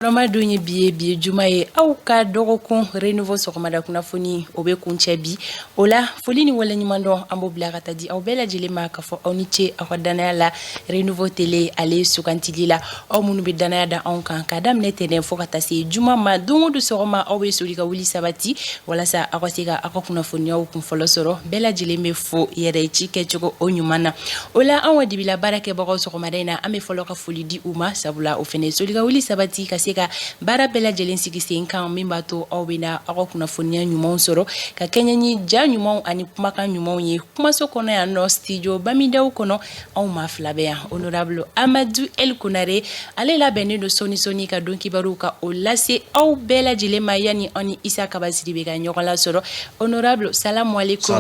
Roma donye biye jumaye au ka dogokun renouveau sogomada kunafoni obe kunchebi ola folini wala nyimando ambo blagata di au bela jilema ka fo oniche akwadana la renouveau télé ale sukantilila au munu bidana da onkan kadam netene fo katase juma ma dongo du sogoma au be solika wuli sabati wala sa akwasika akwakunafoni au kunfolo soro bela jileme fo yere chike choko onyumana ola anwa dibila barake bago sogomada ina ame folo ka folidi uma sabula ofene solika wuli sabati kasi ka bara bela jelen sigisen kan mimba to awbina akokuna fonia nyumon soro ka kenyanyi ja nyumon ani kumaka nyumon ye kuma so kono ya no studio bamida kono aw ma flabe ya honorable Amadou El Konare ale la bene do soni ka donki baruka o lase aw bela jelen mayani ani Isa Kabasiri be ga nyokola soro honorable salamu alaikum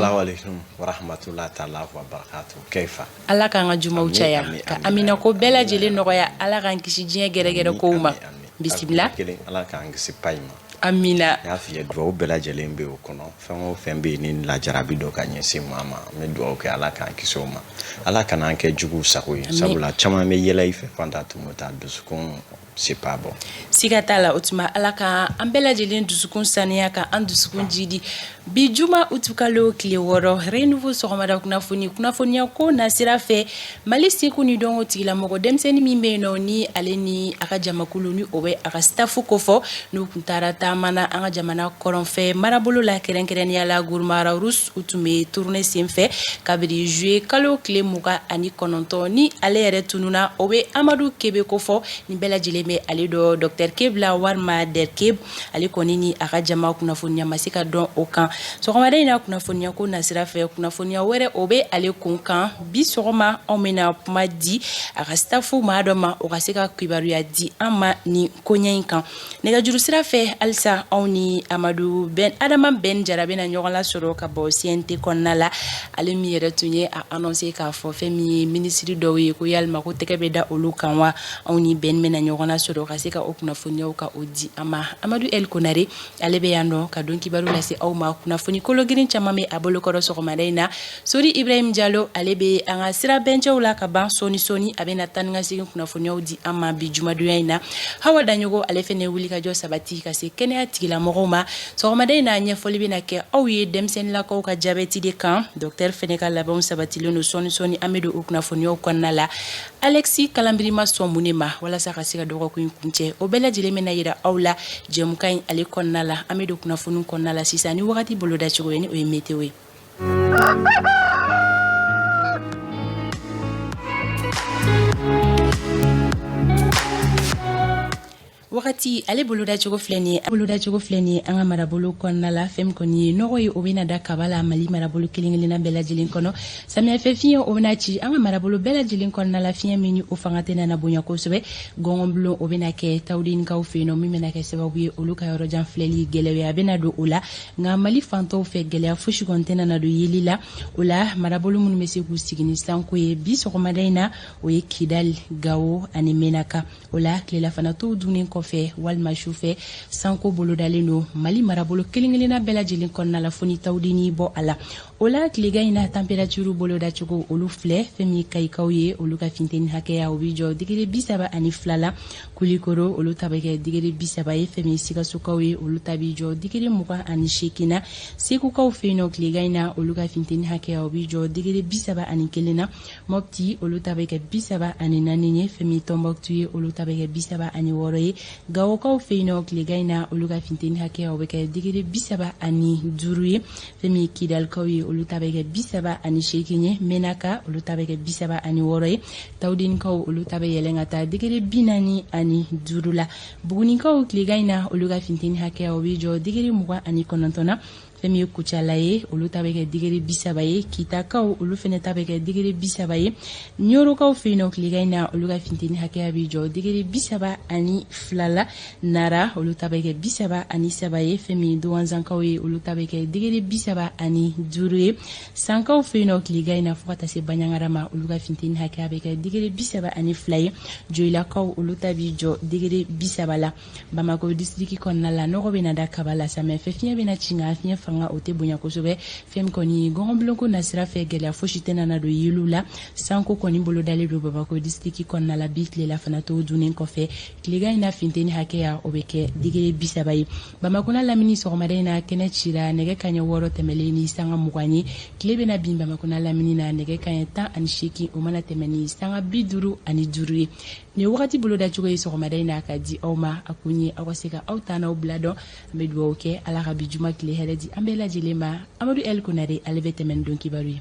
wa rahmatullahi ta'ala wa barakatuh kaifa ala ka ngajuma uchaya ka amina ko bela jelen no ya ala kan kishi jinya gere ko uma bismillah ala kan ngisi payma amina ya fiye duwa bela jelen be okono fengo fembe ni la jarabi do ka nyesi mama me duwa ke ala kan kisoma ala kan anke jugu sakoyi sabula chama me yela ife fanta tumota dusukun c'est pas bon sigatala utuma alaka ambela jelen dusukun saniya ka andusukun jidi bijuma utukalo kliworo renouveau sogomada kunafoni ko nasira fe malisi kuni dongo tigila mogo demseni mimeno ni aleni aka jamakulu ni owe aka staffu kofo nu kuntara tamana anga jamana koronfe marabolo la kerenkereni ala gurmara rus utume tourner semfe kabiri jouer kalo kle muka ani kononto ni ale yere tununa owe Amadou Kebe kofo ni bela jileme ale do Dr Kebla warma der keb ale konini aka jama kunafoni masika don okan sogomada ina kunafonia ko nasira fe kunafonia were obe ale kunkan bi sogoma omena pumadi aka staffu madoma o kaseka kibaru ya di ama ni konyankan nega juru sira fe alsa oni Amadou Ben Adama Ben jarabe na nyola soro ka bo siente konnala ale mi yere tunye a annoncer ka fo femi ministre do we ko yalma ko tekebe da olukanwa oni Ben mena nyola soro kaseka o kunafonia ka odi ama Amadou El Konare ale be yano ka don kibaru la se au ma kunafoni kologirin chamame abolo koro sogomadaina sori Ibrahim Diallo alebe anga sira benjo la ka ban soni abena tanga sigin kunafoni odi ama bi juma duyaina hawa danyogo alefene wuli ka jo sabati ka se kene atigila mogoma sogomadaina nya folibi na ke awye demsen la ko ka jabeti de kan docteur feneka la bon sabati lono soni amedo kunafoni o konnala Alexis Kalambirima Somunema wala saka siga dogo kunche obela jileme na yira awla jemukain ale konnala amedo kunafoni konnala sisani wakati boloda chogweni o metewe wakati ale boloda chogo fleni anga marabolo konna la fem koni no roy obina da kabala mali marabolo kilingilina bela jilin kono samia fefiyo obina chi anga marabolo bela jilin konna la fiya menu o fangatena na bunya ko sobe gongomblo obina ke tawdin ka ofeno mimena ke sebabuye oluka yoro jan fleli gelewe abena do ula nga mali fanto fe gele fushi kontena na do yilila ula marabolo mun mesi ku sigini sanko ye biso ko madaina o ye kidal gawo ani menaka ula klela fana to dunin fe walma shufe sanko bolo daleno mali marabolo kelingelina bela jilin konna la foni tawdini bo ala ola kliga ina temperature bolo da chugo olu fle femi kai kauye olu ka finteni hakeya obijo digire bisaba ani flala kulikoro olu tabake digire bisaba e femi sika sukawe olu tabijo digire muka ani shekina siku ka ofeno kliga ina olu ka finteni hakeya obijo digire bisaba ani kelena mopti olu tabake bisaba ani naninye femi tomboktuye olu tabake bisaba ani woroye gawo ka ofeno kliga ina olu ka finteni hakeya obeke digire bisaba ani duruye femi kidal kauye olu tabeke bisaba ani shekinye menaka olu tabeke bisaba ani woroye tawdin kaw olu tabe yelengata digere binani ani durula buguni kaw kligaina olu ga finteni hakeya obijo digere muga ani konontona femi kuchalaye olu tabeke digere bisaba ye kitakaw olu fene tabeke digere bisaba ye nyoro kaw fino kligaina olu ga finteni hakeya bijo digere bisaba ani flala nara olu tabeke bisaba ani sabaye femi duwanzan kaw ye olu tabeke digere bisaba ani dure sankaw fino kligaina fukata se banyangarama olu ga finteni hakeya beke digere bisaba ani flaye joila kaw olu tabijo digere bisaba la Bamako district konna la no bena da kabala sa me fe fien bena chinga fien fanga o tɛ bonya kosɛbɛ fɛn kɔni gɔngɔnbilonko nasira fɛ gɛlɛya fosi tɛ nana don yelu la sanko kɔni bolo dalen don Bamako district kɔnɔna la bi tilela fana to dunnen kɔfɛ tilegan in na funteni hakɛya o bɛ kɛ digiri 30 ye Bamako na lamini sɔgɔmada in na kɛnɛ cira nɛgɛ kaɲɛ 6 tɛmɛlen ni sanga 20 ye tile bɛna bin Bamako na lamini na nɛgɛ kaɲɛ 18 o mana tɛmɛ ni sanga 55 ye ni wagati bolo da cogo ye sɔgɔmada in na ka di aw ma a kun ye aw ka se ka aw ta n'aw bila dɔn an bɛ dugawu kɛ ala ka bi juma tile hɛrɛ di an bɛɛ lajɛlen ma Amadu El Konare ale bɛ tɛmɛ ni don kibaru ye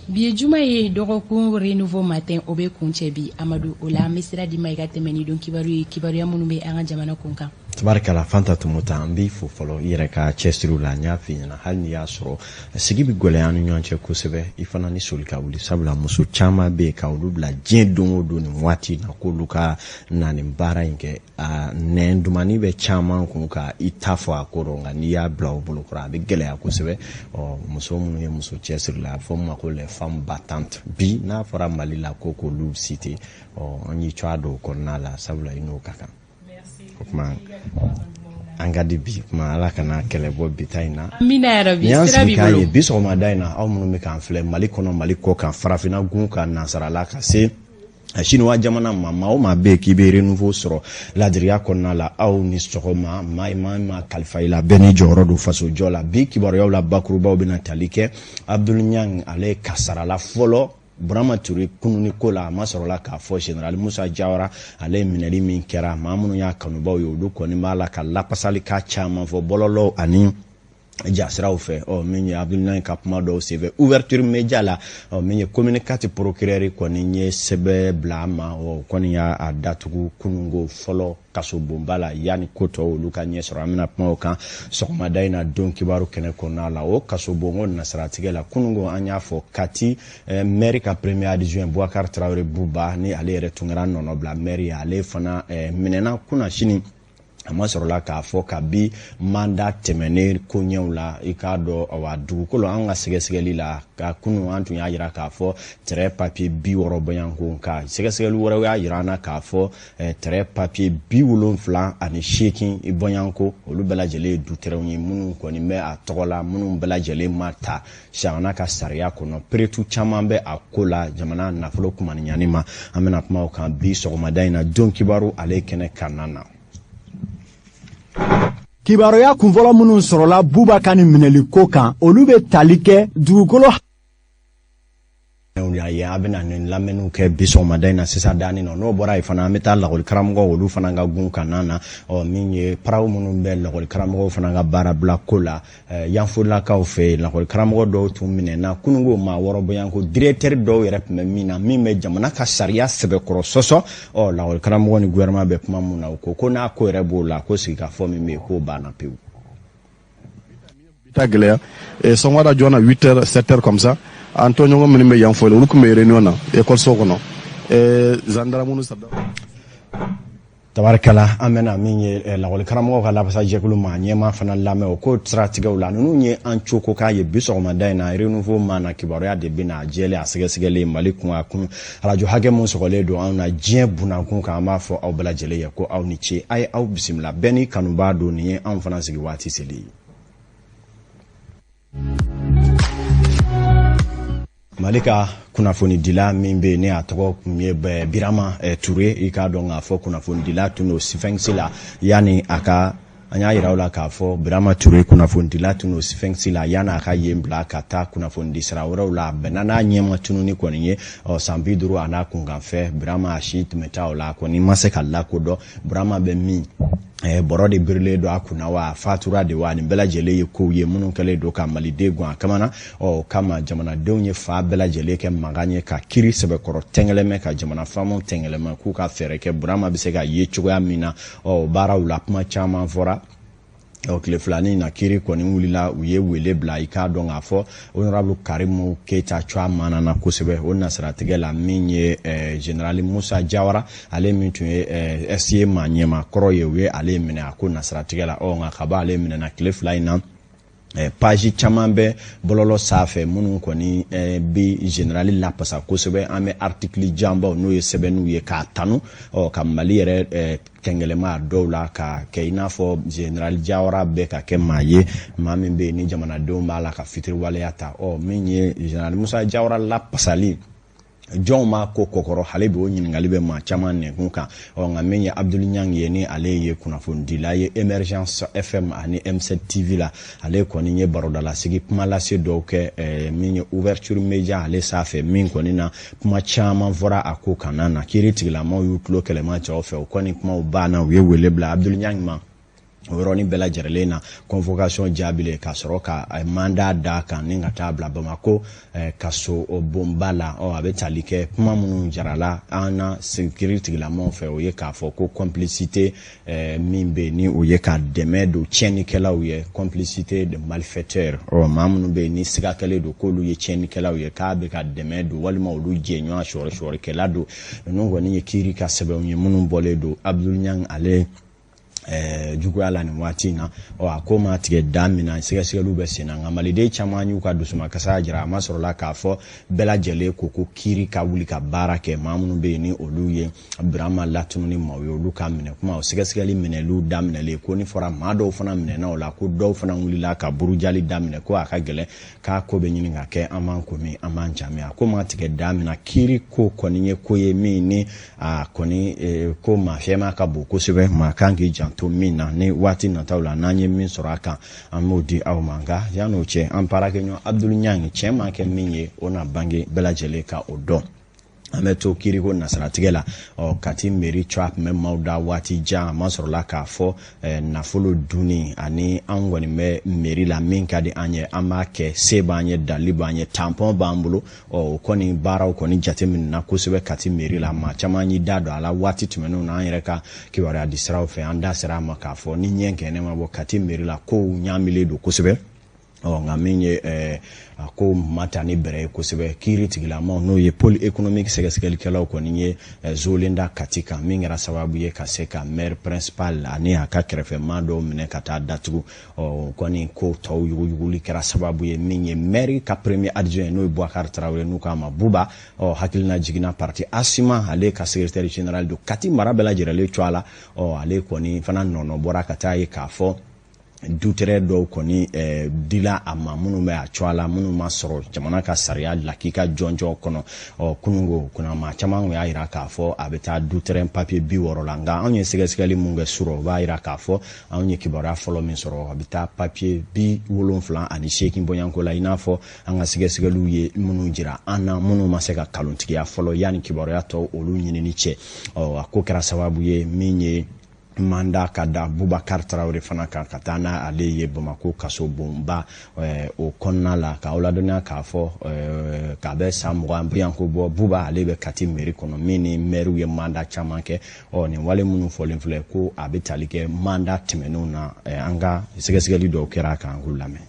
bi ye juma ye dɔgɔkun renouveau matin o bɛ kuncɛ bi Amadu o la an bɛ sira di ma i ka tɛmɛ ni don kibaru ye kibaruya minnu bɛ an ka jamana kun kan tabarikala Fanta Tumuta an b'i fo fɔlɔ i yɛrɛ ka cɛsiriw la n y'a f'i ɲɛna hali ni y'a sɔrɔ sigi bi gɛlɛya an ni ɲɔgɔn cɛ kosɛbɛ i fana ni soli ka wuli sabula muso caman bɛ yen ka olu bila diɲɛ don o don nin waati na k'olu ka na nin baara in kɛ nɛn dumani bɛ caman kun ka i ta fɔ a ko rɔ nka n'i y'a bila o bolo kɔrɔ a bɛ gɛlɛya kosɛbɛ muso minnu ye muso cɛsiri la a bɛ fɔ min ma ko les femmes battantes bi n'a fɔra Mali la ko k'olu cité an y'i cɔ a dɔw kɔnɔna la sabula i n'o ka kan o kuma an ka di bi kuma ala kana kɛlɛ bɔ bi ta in na amina yarabi sira bi bolo bi sɔgɔmada in na aw minnu bɛ k'an filɛ Mali kɔnɔ Mali kɔ kan farafinna gun ka nansarala ka se Chinois jamana ma o ma bɛ k'i bɛ renouveau sɔrɔ ladiriya kɔnɔna la aw ni sɔgɔma ma kalifa i la bɛɛ ni jɔyɔrɔ don faso jɔ la bi kibaruyaw la bakurubaw bɛna tali kɛ Abdul Niang ale kasarala fɔlɔ Burama Ture kununi ko la a ma sɔrɔla k'a fɔ Général Musa Jawara ale minɛli min kɛra maa minnu y'a kanubaw ye olu kɔni b'a la ka lapasali ka caman fɔ bɔlɔlɔw ani jasiraw fɛ min ye Abdul ka kuma dɔw senfɛ ouverture média la min ye communicateur procureur kɔni ye sɛbɛ bila a ma kɔni y'a datugu kunungo fɔlɔ kaso bonba la yani ko tɔw olu ka ɲɛ sɔrɔ an bɛna kuma o kan sɔgɔmada in na don kibaru kɛnɛ kɔnɔna la o kaso bongo nasaratigɛ la kunungo an y'a fɔ Kati maire ka premier adjoint Boubacar Traoré Buba ni ale yɛrɛ tun kɛra nɔnɔ bila maire ale fana minɛna kunna sini a ma sɔrɔla k'a fɔ ka bi mandat tɛmɛnen ko ɲɛw la i k'a dɔn dugukolo an ka sɛgɛsɛgɛli la ka kunu an tun y'a jira k'a fɔ terrain papier 60 bɔɲanko ka sɛgɛsɛgɛli wɛrɛw y'a jira an na k'a fɔ terrain papier 78 bɔɲanko olu bɛɛ lajɛlen ye du terrainw ye minnu kɔni bɛ a tɔgɔ la minnu bɛɛ lajɛlen ma ta jamana ka sariya kɔnɔ peretu caman bɛ a ko la jamana nafolo kumaniɲani ma an bɛna kuma o kan bi sɔgɔmada in na don kibaru ale kɛnɛ kanna na kibaruya kunfɔlɔ minnu sɔrɔla Boubacar ni minɛli ko kan olu bɛ tali kɛ dugukolo ye a bɛna nin lamɛnniw kɛ bi sɔgɔmada in na sisan dani na n'o bɔra yen fana an bɛ taa lakɔli karamɔgɔw olu fana ka gun kanna na min ye paraw minnu bɛ lakɔli karamɔgɔw fana ka baara bila ko la yanfolakaw fɛ lakɔli karamɔgɔ dɔw tun minɛna kunungo maa wɔɔrɔ bɔɲanko directeur dɔw yɛrɛ tun bɛ min na min bɛ jamana ka sariya sɛbɛkɔrɔ sɔsɔ lakɔli karamɔgɔ ni gouvernement bɛ kuma mun na o ko n'a ko yɛrɛ b'o la ko sigikafɔ min bɛ yen k'o banna pewu. Ta gɛlɛya sɔgɔmada joona 8h 7h comme ça an tɔɲɔgɔn minnu bɛ yan fɔ olu tun bɛ réunion na école kɔnɔ gendarme sabda tabarikala an bɛna min ye lakɔli karamɔgɔw ka lafasa jɛkulu ma ɲɛma fana lamɛn o ko siratigɛw la ninnu ye an coko k'a ye bi sɔgɔmada in na renouveau ma na kibaruya de bɛna a jɛlen a sɛgɛsɛgɛlen Mali kun a kun radio hakɛ mun sɔgɔlen don an na diɲɛ bunankun kan an b'a fɔ aw bɛɛ lajɛlen ye ko aw ni ce a ye aw bisimila bɛɛ ni kanubaa don nin ye anw fana sigi waati seli ye. Mali ka kunnafoni dila min bɛ ne a tɔgɔ kun ye Birama Ture i k'a dɔn k'a fɔ kunnafoni dila tun don Sifɛngsi la yani a ka an y'a yira u la k'a fɔ Birama Ture kunnafoni dila tun don Sifɛngsi la yani a ka yen bila ka taa kunnafoni di sira wɛrɛw la bɛnna n'a ɲɛma tununi kɔni ye san 50 a n'a kunkanfɛ Birama a si tun bɛ taa o la kɔni ma se ka lakodɔn Birama bɛ min bɔrɔ de birilen don a kunna wa a fatura de wa nin bɛɛ lajɛlen ye kow ye minnu kɛlen don ka maliden gun a kamana kama jamanadenw ye fa bɛɛ lajɛlen kɛ mankan ye ka kiri sɛbɛkɔrɔ tɛngɛlɛmɛ ka jamana faamaw tɛngɛlɛmɛ k'u ka fɛɛrɛ kɛ Burama bɛ se ka ye cogoya min na baaraw la kuma caman fɔra tile filanin na kiri kɔni wulila u ye wele bila i k'a dɔn k'a fɔ honorable Karimu Keita cua manana kosɛbɛ o nasiratigɛ la min ye Général Musa Jawara ale min tun ye SCA maa ɲɛma kɔrɔ ye u ye ale minɛ a ko nasiratigɛ la nka ka bɔ ale minɛna tile fila in na page caman bɛ bɔlɔlɔ sanfɛ minnu kɔni bi général la pasa kosɛbɛ an bɛ article janbaw n'o ye sɛbɛnniw ye k'a tanu ka Mali yɛrɛ kɛngɛlɛma dɔw la ka kɛ i n'a fɔ général Jawara bɛ ka kɛ maa ye maa min bɛ yen ni jamanadenw b'a la ka fitiriwaleya ta min ye général Musa Jawara la pasali jɔn ma ko kokɔrɔ hale bɛ o ɲininkali bɛ maa caman nɛnkun kan nka min ye Abdul Nyang ye ni ale ye kunnafonidila ye Emergence FM ani M7 TV la ale kɔni ye barodalasigi kuma lase dɔw kɛ min ye ouverture média ale sanfɛ min kɔni na kuma caman fɔra a ko kan na kiiri tigilamaw y'u tulo kɛlɛma cɛw fɛ o kɔni kumaw banna u ye wele bila Abdul Nyang ma o yɔrɔnin bɛɛ lajɛlen na convocation jaabile ka sɔrɔ ka mandat da kan ni ka taa bila Bamako ka so bomba la a bɛ tali kɛ kuma minnu jarala an na kiiri tigilamaw fɛ o ye k'a fɔ ko complicité min bɛ ni o ye ka dɛmɛ don tiɲɛnikɛlaw ye complicité de malfaiteurs maa minnu bɛ ni siga kɛlen don k'olu ye tiɲɛnikɛlaw ye k'a bɛ ka dɛmɛ don walima olu jɛɲɔgɔn sɔrɔkɛla don ninnu kɔni ye kiiri ka sɛbɛnw ye minnu bɔlen don Abdul Nyang ale juguya la nin waati na a ko ma tigɛ da min na sɛgɛsɛgɛliw bɛ sen na nka maliden caman y'u ka dusuma kasa jira a ma sɔrɔla k'a fɔ bɛɛ lajɛlen ko kiiri ka wuli ka baara kɛ maa minnu bɛ yen ni olu ye Birama Latunu ni maaw ye olu ka minɛ kuma o sɛgɛsɛgɛli minɛliw daminɛlen ko ni fɔra maa dɔw fana minɛna o la ko dɔw fana wulila ka burujali daminɛ ko a ka gɛlɛn k'a ko bɛ ɲini ka kɛ an b'an komi an b'an jami a ko ma tigɛ da min na kiiri ko kɔni ye ko ye min ni a kɔni ko maa fɛma ka bon kosɛbɛ maa kan k'i janto min na ni waati nataw la n'an ye min sɔrɔ a kan an m'o di aw ma nka yan'o cɛ an baarakɛɲɔgɔn Abdul Nyang cɛ ma kɛ min ye o na bange bɛɛ lajɛlen ka o dɔn an bɛ to kiiriko nasaratigɛ la kati mairie tun bɛ maaw da waati jan a ma sɔrɔla k'a fɔ nafolo dunni ani an kɔni bɛ mairie la min ka di an ye an b'a kɛ se b'an ye dali b'an ye tampon b'an bolo o kɔni baaraw kɔni jateminɛna kosɛbɛ kati mairie la maa caman y'i da don a la waati tɛmɛnenw na an yɛrɛ ka kibaruya di siraw fɛ an da sera a ma k'a fɔ ni ɲɛ kɛnɛ ma bɔ kati mairie la kow ɲaamilen don kosɛbɛ nka min ye a ko mata ni bɛrɛ ye kosɛbɛ kiiri tigilamaw n'o ye pôle économique sɛgɛsɛgɛlikɛlaw kɔni ye Zolinda Kati kan min kɛra sababu ye ka se ka maire principal ani a ka kɛrɛfɛmaa dɔw minɛ ka taa datugu kɔni ko tɔw yuguyuguli kɛra sababu ye min ye maire ka premier adjoint n'o ye Boubacar Traoré n'u k'a ma Buba hakilina jiginna parti Asima ale ka secrétaire général don Kati mara bɛɛ lajɛlen to a la ale kɔni fana nɔnɔ bɔra ka taa ye k'a fɔ dutere dɔw kɔni dila a ma minnu bɛ a cogoya la minnu ma sɔrɔ jamana ka sariya lakika jɔnjɔ kɔnɔ kunungo kuna maa caman y'a yira k'a fɔ a bɛ taa dutere papier 60 la nka anw ye sɛgɛsɛgɛli mun kɛ surɔ o b'a yira k'a fɔ anw ye kibaruya fɔlɔ min sɔrɔ a bɛ taa papier 78 bɔɲanko la i n'a fɔ an ka sɛgɛsɛgɛliw ye minnu jira an na minnu ma se ka kalontigiya fɔlɔ yanni kibaruya tɔw olu ɲinini cɛ a ko kɛra sababu ye min ye mandat ka da Boubacar Traoré fana kan ka taa n'a ale ye Bamako kaso bonba o kɔnɔna la ka ladɔnniya k'a fɔ k'a bɛ san 20 biyanko bɔ Buba ale bɛ Kati mairie kɔnɔ min ni maire ye mandat caman kɛ nin wale minnu fɔlen filɛ ko a bɛ tali kɛ mandat tɛmɛnenw na an ka sɛgɛsɛgɛli dɔw kɛra kan k'u lamɛn.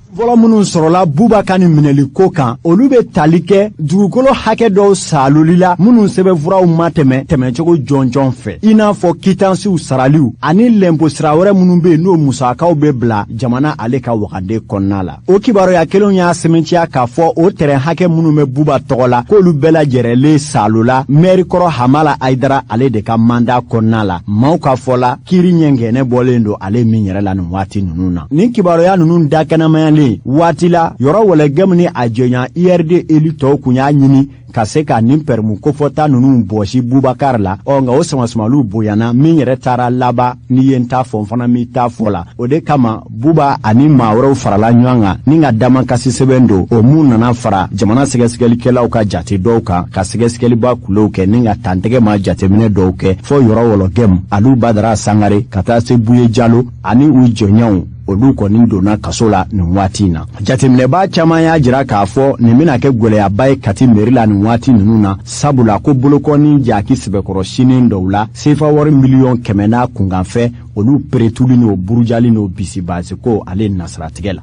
Fɔlɔ minnu sɔrɔla Boubacar ni minɛli ko kan olu bɛ tali kɛ dugukolo hakɛ dɔw saloli la minnu sɛbɛnfuraw ma tɛmɛcogo jɔnjɔn fɛ i n'a fɔ kitansiw saraliw ani lɛnpo sira wɛrɛ minnu bɛ yen n'o musakaw bɛ bila jamana ale ka wagade kɔnɔna la o kibaruya kelenw y'a sɛmɛntiya k'a fɔ o terrain hakɛ minnu bɛ Buba tɔgɔ la k'olu bɛɛ lajɛrɛlen salola maire kɔrɔ Hamala Aidara ale de ka mandat kɔnɔna la maaw ka fɔ la kiiri ɲɛngɛnɛ bɔlen don ale min yɛrɛ la nin waati ninnu na nin kibaruya ninnu dakɛnɛmayalen waati la yɔrɔ wɛlɛgɛmu ni a jɛɲa IRD élu tɔw kun y'a ɲini ka se ka nin permu kofɔta ninnu bɔsi Boubacar la nka o samasumaliw bonyana min yɛrɛ taara laban ni ye n ta fɔ n fana mi ta fɔ la o de kama Buba ani maa wɛrɛw farala ɲɔgɔn kan ni ka damakasi sɛbɛn don o mun nana fara jamana sɛgɛsɛgɛlikɛlaw ka jate dɔw kan ka sɛgɛsɛgɛliba kulew kɛ ni ka tantɛgɛ ma jateminɛ dɔw kɛ fɔ yɔrɔ wɔlɔgɛmu Alu Badara Sangare ka taa se Buye Jalo ani u jɔɲɔgɔnw olu kɔni donna kaso la nin waati in na jateminɛba caman y'a jira k'a fɔ nin bɛna kɛ gwɛlɛyaba ye Kati mairie la nin waati ninnu na sabula ko bolokɔni jaki sɛbɛkɔrɔsinen dɔw la sefa wari miliyɔn 100 n'a kunkanfɛ olu peretuli n'o burujali n'o bisibasi ko ale nasaratigɛ la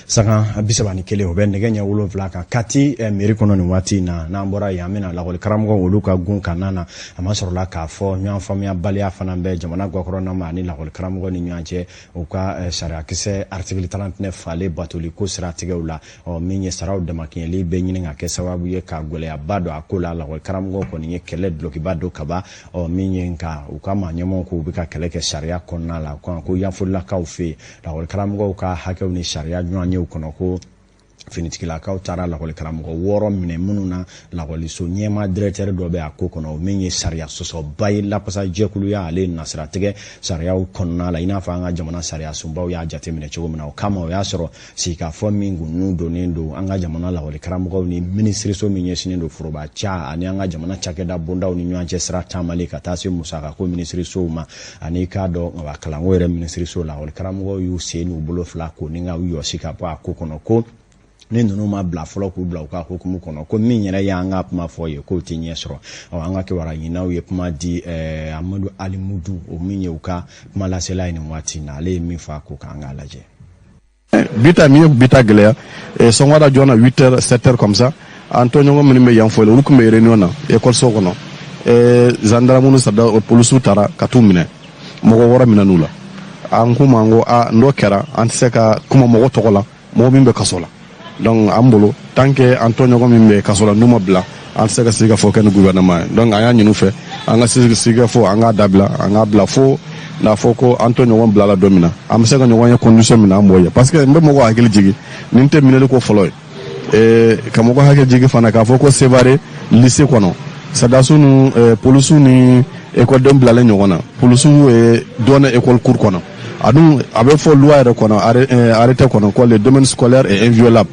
Saga bisabani kele o be nege nya wolofla kan kati mairie kono ni wati na bora yamina la karamgo oluka gun kanana amasoro la ka fo nyan famia balia fana be jamana gwakoro na mani la karamgo ni nyanche uka sharia kise article 39 fale batoli ko strategula o minye saraw de makinyeli be nyini nga ke sababu ye ka gole abado akola la karamgo ko ni kele bloki bado kaba o minye nka uka manyemo ko ubika kele ke sharia konna la ko yafulla ka ufi la karamgo ka hakew ni sharia nyanyo kono ko finitikila ka utara la kole karamgo woro mine mununa la kole so nyema directeur do be akokono menye sharia soso bay la pasa jekulu ya ale nasra tege sharia ukonna la ina fa nga jamana sharia sumbaw ya jate mine chogo mna kama ya soro sika fo mingu nudo nendo anga jamana la kole karamgo ni ministry so menye sinendo furoba cha ani anga jamana chake da bonda ni nyanche sra tamale katasi musaka ko ministry so ma ani ka do wa kalangwere ministry so la kole karamgo yu senu bulo fla ko ninga yu sika pa akokono ko ne nunu ma bla folo ku bla ka hukumu kono ko min yere ya nga puma foye ko tinye soro o anga ke wara yina we puma di Amadou Ali Mudu o min ye uka puma la sela ni wati na le mi fa ko ka nga laje bita glea songwada jona 8h 7h comme ça Antonio ngom ni me yan foyle ulu kuma réunion na école so kono gendarme nu sada police tara katumine mogo wora minanula an kuma ngo a ndo kera antiseka kuma mogo tokola mo bimbe kasola donc ambolo tant que Antonio ngom be kasola numa bla antiseka siga fo ken gouvernement donc aya nyinu fe anga siga fo anga dabla anga bla fo la foko Antonio ngom bla la domina am sega nyonya condition mina moya parce que mbe mogo akili jigi ninte minele ko foloy kamogo akili jigi fana ka foko séparé lycée kono sadasunu police ni école de bla la nyona police donne école cour kono adun abe fo loi de kono arrêté kono ko le domaine scolaire est inviolable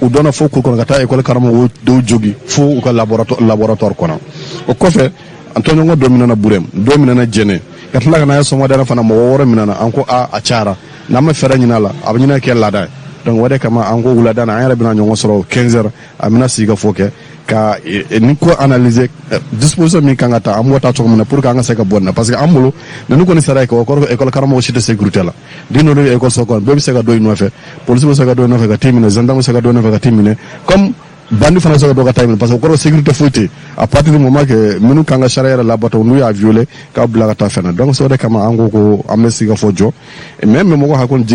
ou donne fo cour kono kata école karamo do jogi fo ko laboratoire kono o ko fe Antonio ngo domina na burem domina na jene katla kana so modana fana mo woro minana anko a chara na ma fera nyina la abnyina ke lada donc wade kama anko wulada na ayra bina nyongo soro 15h amina siga foke ka ni ko analyser disposition mi kangata amwata to mona pour ka nga seka bonna parce que amulo nanu ko ni sara ko école karamo ci de sécurité la dino le école sokon be seka doy no fe police be seka doy no fe ka timine gendarme seka doy no fe ka timine comme bandi fana seka do ka timine parce que ko sécurité fouté à partir du moment que minu kanga charia la bato nu ya violer ka blaga ta fena donc so de kama ango ko amnesty ga fojo et même mo ko hakon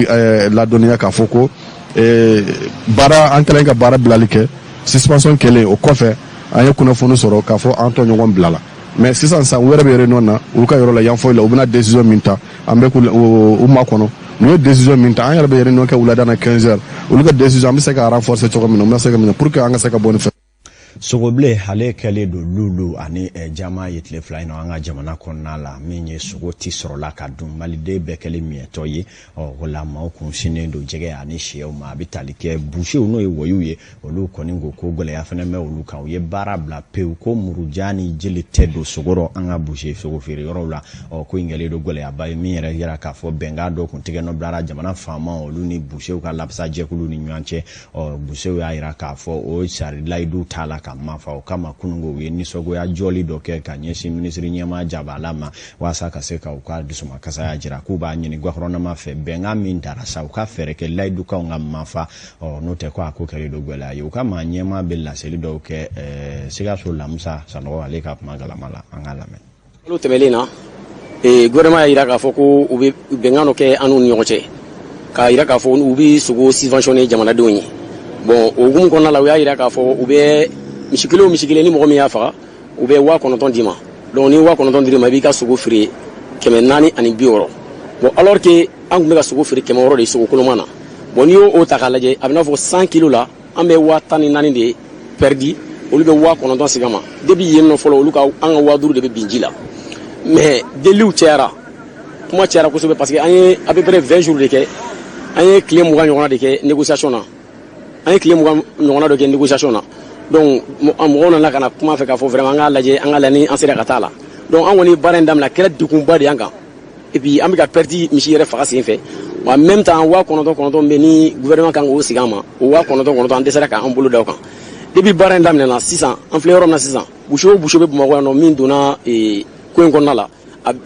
la donia ka foko bara ankelenga bara blalike suspension kele o kofe anye kuna fonu soro ka fo Antonio ngom blala mais si ça were be réunion na u ka yoro la yan fo la ubina décision minta ambe ko u ma kono no décision minta anye be réunion ka ulada na 15h u ka décision ambe se ka renforcer to ko mino na se ka mino pour que anga se ka bonne sogoble hale kele do lulu ani jama yetle fly no anga jamana konna la minye sogo ti soro la ka dum malide be kele mieto yi o gola ma o kun sine do jege ani she o ma bitalike bushe no e woyuye olu koni ngo ko gole ya fene me olu kan ye barabla pe ko murujani jeli tedo sogoro anga bushe sogo fere yoro la o ko ingele do gole ya ba mi yera yera ka fo benga do kun tige no blara jamana fama olu ni bushe ka lapsa je kulu ni nyanche o bushe ya ira ka fo o sari laidu tala kama fa kama kunungo we ni sogo ya joli doke kanyeshi ministry nyama jabalama wasa kaseka uka dusuma kasa ya jira kuba nyini gwahorona mafe benga mindara sa uka fereke laidu ka nga mafa o note kwa akukere dogwela yo kama nyema bella seli doke siga so lamsa sanogo aleka magala mala angala men lu temelina gouvernement ya ira ka foko ube bengano ke anu nyoche ka ira ka fo ubi sugo subventionner jamana donyi bon ogum konna la ya ira ka fo ube misikile ni mogo mi ya faga u be wa konoton dima donc ni wa konoton dima bi ka sugo firi keme nani ani bioro bon alors que an kun be ka sugo firi keme woro de sugo kolomana bon ni o ta kala je abina fo 100 kg la an be wa tani nani de perdi olu be wa konoton sigama depuis yenno folo olu ka an wa duru de be binjila mais deliu tiara kuma tiara ko sobe parce que an ye à peu près 20 jours de ke an ye clé mugan nyona de ke négociation na an ye clé mugan nyona de ke négociation na donc mo na kana kuma fe ka fo vraiment nga laje anga lani en sera katala donc an woni barendam la kala dukumba de anga et puis am ka perdi mi yere fa kasi fe en même temps wa konoto be ni gouvernement kan go sigama wa konoto an desera ka an bulu daw kan depuis barendam na 600 en fleurom na 600 boucho be mo no min dona e ko en konna la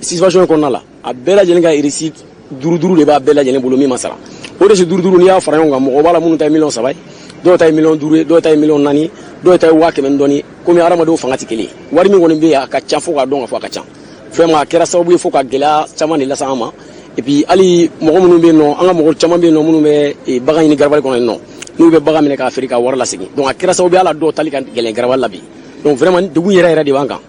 situation konna la a bela jelen ga irisi duru de ba bela jelen bulu mi masala o de se duru n'i y'a fara ɲɔgɔn kan mɔgɔ b'a la minnu ta ye miliyɔn 3 ye dɔw ta ye miliyɔn 5 ye dɔw ta ye miliyɔn 4 dɔw ta ye 500 dɔɔni komi hadamadenw fanga tɛ kelen wari min kɔni bɛ yen a ka ca fo k'a dɔn ka fɔ a ka ca vraiment a kɛra sababu ye fo ka gɛlɛya caman de lase an ma et puis hali mɔgɔ minnu bɛ yen nɔ an ka mɔgɔ caman bɛ yen nɔ minnu bɛ bagan ɲini garabali kɔnɔ yen nɔ n'u bɛ bagan minɛ k'a feere ka wari lasegin donc a kɛra sababu ye ala dɔw tali ka gɛlɛn garabali la bi donc vraiment degun yɛrɛ de b'an kan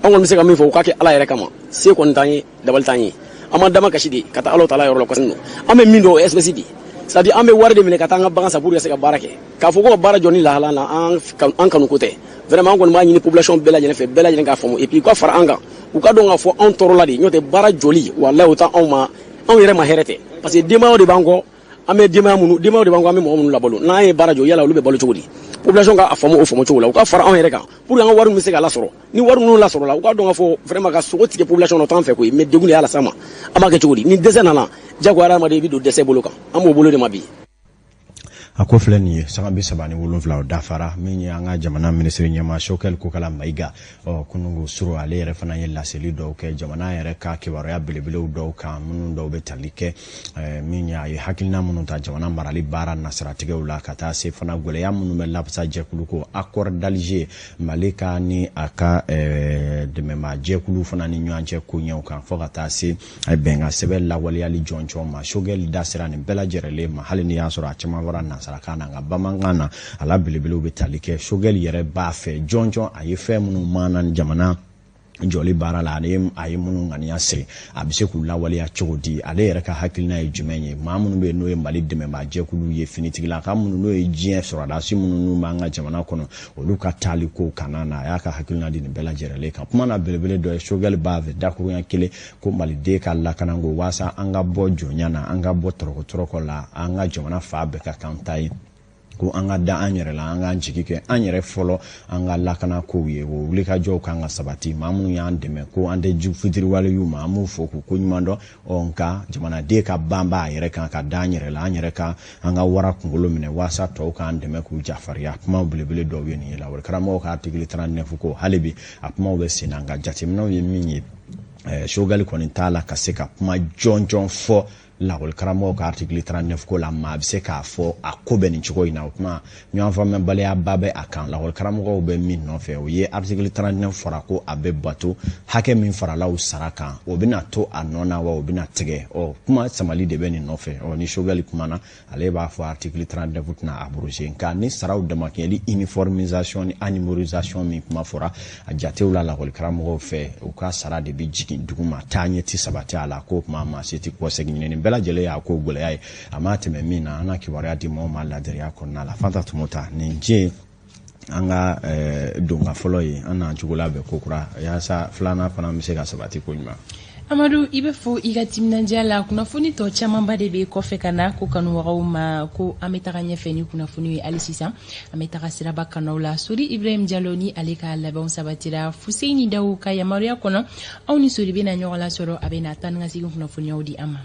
an kɔni bɛ se ka min fɔ u k'a kɛ ala yɛrɛ kama se kɔni t'an ye dabali t'an ye an ma dama kasi de ka taa ala tala yɔrɔ la kɔsɛbɛ an bɛ min dɔn o espèce de c'est à dire an bɛ wari de minɛ ka taa an ka bagan san pour que ka se ka baara kɛ k'a fɔ ko ka baara jɔ ni lahala na an kanu ko tɛ vraiment an kɔni b'a ɲini population bɛɛ lajɛlen fɛ bɛɛ lajɛlen k'a faamu et puis u ka fara an kan u ka dɔn k'a fɔ anw tɔɔrɔla de n'o tɛ baara jɔli walahi o tɛ anw ma anw yɛrɛ ma hɛrɛ tɛ parce que denbayaw de b'an kɔ an bɛ denbaya de b'an kɔ an bɛ mɔgɔ minnu labalo n'an ye baara jɔ yala olu bɛ balo cogo di population ka faamu o faamu cogo la u ka fara anw yɛrɛ kan pour que an ka wari min bɛ se ka lasɔrɔ ni wari minnu lasɔrɔ la u ka dɔn k'a fɔ vraiment ka sogo tigɛ population na o t'an fɛ koyi mais degun de y'a las'an ma an b'a kɛ cogo di ni dɛsɛ nana jagoya hadamaden i bɛ don dɛsɛ bolo kan an b'o bolo de ma bi a ko filɛ nin ye sanga bi 37 o dafara min ye an ka jamana minisiri ɲɛma Choguel Kokala Mayiga kunungo suru ale yɛrɛ fana ye laseli dɔw kɛ jamana yɛrɛ ka kibaruya belebelew dɔw kan minnu dɔw bɛ tali kɛ min ye a ye hakilina minnu ta jamana marali baara nasiratigɛw la ka taa se fana gwɛlɛya minnu bɛ lapsa jɛkulu ko accord d'Alger Mali ka ni a ka dɛmɛma jɛkulu fana ni ɲɔgɔn cɛ ko ɲɛw kan fɔ ka taa se bɛnkan sɛbɛn lawaleyali jɔnjɔn ma Choguel da sera nin bɛɛ lajɛlen ma hali ni y'a sɔrɔ a caman bɔra nasarakan na nka bamanankan na ala belebelew bɛ tali kɛ Choguel yɛrɛ b'a fɛ jɔnjɔn a ye fɛn minnu maana jamana jɔli baara la a ye minnu ŋaniya siri a bɛ se k'u lawaleya cogo di ale yɛrɛ ka hakilina ye jumɛn ye maa minnu bɛ n'o ye Mali dɛmɛbaa jɛkulu ye finitigila ka minnu n'o ye diɲɛ sɔrɔdasi minnu n'u b'an ka jamana kɔnɔ olu ka taali ko kana na a y'a ka hakilina di nin bɛɛ lajɛlen kan kuma na belebele dɔ ye Choguel b'a fɛ dakurunya kelen ko Maliden ka lakana ko waasa an ka bɔ jɔnya na an ka bɔ tɔrɔkɔ la an ka jamana fa bɛɛ ka kan ta ye ko an ka da an yɛrɛ la an k'an jigi kɛ an yɛrɛ fɔlɔ an ka lakana kow ye o wulikajɔw kan ka sabati maa minnu y'an dɛmɛ ko an tɛ jugu fitiriwale y'u ma an b'u fɔ k'u ko ɲuman dɔn nka jamanaden ka ban b'a yɛrɛ kan ka da an yɛrɛ la an yɛrɛ ka an ka wara kunkolo minɛ waasa tɔw k'an dɛmɛ k'u jafariya kuma belebele dɔw ye nin ye lawale karamɔgɔ ka article 39 ko hali bi a kumaw bɛ sen na nka jateminɛw ye min ye Choguel kɔni t'a la ka se ka kuma jɔnjɔn fɔ lakɔli karamɔgɔ ka article 39 ko la maa bɛ se k'a fɔ a ko bɛ nin cogo in na o tuma ɲɔgɔn faamuyabaliya ba bɛ a kan lakɔli karamɔgɔw bɛ min nɔfɛ o ye article 39 fɔra ko a bɛ bato hakɛ min farala u sara kan o bɛna to a nɔ na wa o bɛna tigɛ kuma samali de bɛ nin nɔfɛ ni Choguel kumana ale b'a fɔ article 39 tɛna abroger nka ni saraw damakɛli uniformisation ni numérisation min kuma fɔra a jatew la lakɔli karamɔgɔw fɛ u ka sara de bɛ jigin duguma taa ɲɛ ti sabati a la ko kuma ma se ti kɔ segin ɲinini bɛɛ lajɛlen y'a ko gwɛlɛya ye a ma tɛmɛ min na an ka kibaruya di maaw ma ladiriya kɔnɔna la Fanta Tumota nin diɲɛ an ka donga fɔlɔ ye an n'an cogola bɛɛ ko kura yaasa filanan fana bɛ se ka sabati ko ɲuman Amadu i bɛ fɔ i ka timinandiya la kunnafoni tɔ camanba de bɛ kɔfɛ ka na ko kanubagaw ma ko an bɛ taga ɲɛfɛ ni kunnafoni ye hali sisan an bɛ taga siraba kanaw la Sori Ibrahim Diallo ni ale ka labɛnw sabatira Fuseni Dawu ka yamaruya kɔnɔ aw ni Sori bɛna ɲɔgɔn lasɔrɔ a bɛ na taa ni ka segin kunnafoniyaw di an ma